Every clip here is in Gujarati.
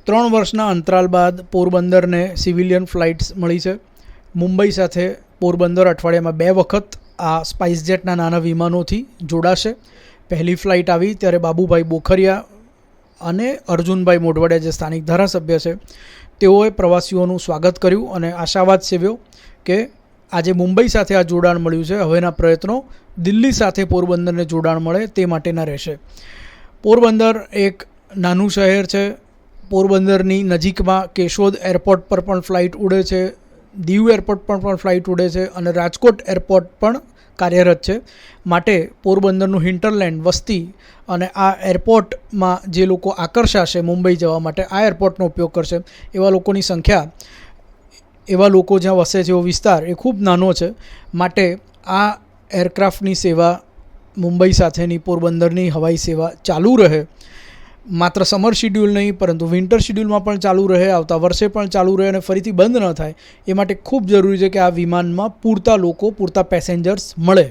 3 વર્ષના અંતરાલ બાદ પોરબંદરને સિવિલિયન ફ્લાઇટ્સ મળી છે. મુંબઈ સાથે પોરબંદર અઠવાડિયામાં 2 વખત આ સ્પાઇસજેટના નાના વિમાનોથી જોડાશે. પહેલી ફ્લાઇટ આવી ત્યારે બાબુભાઈ બોખરિયા અને અર્જુનભાઈ મોઢવાડિયા જે સ્થાનિક ધારાસભ્ય છે તેઓએ પ્રવાસીઓનું સ્વાગત કર્યું અને આશાવાદ સેવ્યો કે આજે મુંબઈ સાથે આ જોડાણ મળ્યું છે, હવેના પ્રયત્નો દિલ્હી સાથે પોરબંદરને જોડાણ મળે તે માટેના રહેશે. પોરબંદર એક નાનું શહેર છે. પોરબંદરની નજીકમાં કેશોદ એરપોર્ટ પર પણ ફ્લાઇટ ઉડે છે, દીવ એરપોર્ટ પર પણ ફ્લાઇટ ઉડે છે અને રાજકોટ એરપોર્ટ પણ કાર્યરત છે. માટે પોરબંદરનું હિન્ટરલેન્ડ વસ્તી અને આ એરપોર્ટમાં જે લોકો આકર્ષાશે મુંબઈ જવા માટે, આ એરપોર્ટનો ઉપયોગ કરશે એવા લોકોની સંખ્યા, એવા લોકો જ્યાં વસે છે એવો વિસ્તાર એ ખૂબ નાનો છે. માટે આ એરક્રાફ્ટની સેવા મુંબઈ સાથેની પોરબંદરની હવાઈ સેવા ચાલુ રહે. માત્ર સમર શિડ્યુલ નહીં પરંતુ વિન્ટર શિડ્યુલમાં પણ ચાલુ રહે, આવતા વર્ષે પણ ચાલુ રહે અને ફરીથી બંધ ન થાય એ માટે ખૂબ જરૂરી છે કે આ વિમાનમાં પૂરતા લોકો, પૂરતા પેસેન્જર્સ મળે.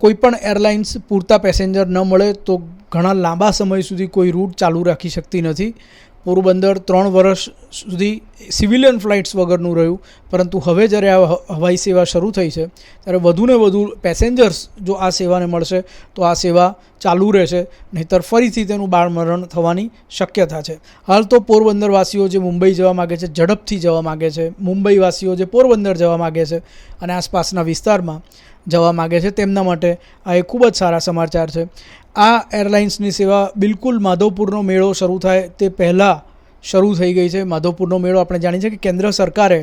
કોઈપણ એરલાઇન્સ પૂરતા પેસેન્જર ન મળે તો ઘણા લાંબા સમય સુધી કોઈ રૂટ ચાલુ રાખી શકતી નથી. પોરબંદર 3 વર્ષ સુધી સિવિલિયન ફ્લાઇટ્સ વગરનું રહ્યું, પરંતુ હવે જ્યારે આ હવાઈ સેવા શરૂ થઈ છે ત્યારે વધુને વધુ પેસેન્જર્સ જો આ સેવાને મળશે તો આ સેવા ચાલુ રહેશે, નહીંતર ફરીથી તેનું બાળમરણ થવાની શક્યતા છે. હાલ તો પોરબંદરવાસીઓ જે મુંબઈ જવા માગે છે, ઝડપથી જવા માગે છે, મુંબઈવાસીઓ જે પોરબંદર જવા માગે છે અને આસપાસના વિસ્તારમાં જવા માગે છે તેમના માટે આ એક ખૂબ જ સારા સમાચાર છે. આ એરલાઇન્સની સેવા બિલકુલ માધવપુરનો મેળો શરૂ થાય તે પહેલાં શરૂ થઈ ગઈ છે. માધવપુરનો મેળો આપણે જાણીએ છીએ કે કેન્દ્ર સરકારે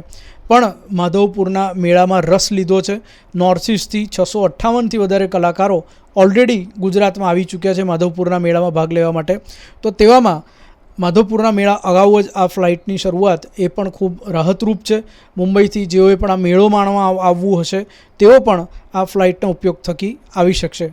પણ માધવપુરના મેળામાં રસ લીધો છે. નોર્થ ઇસ્ટથી 658થી વધારે કલાકારો ઓલરેડી ગુજરાતમાં આવી ચૂક્યા છે માધવપુરના મેળામાં ભાગ લેવા માટે. તો તેવામાં માધવપુરના મેળા અગાઉ જ આ ફ્લાઇટની શરૂઆત એ પણ ખૂબ રાહતરૂપ છે. મુંબઈથી જેઓએ પણ આ મેળો માણવા આવવું હશે તેઓ પણ આ ફ્લાઇટનો ઉપયોગ થકી આવી શકશે.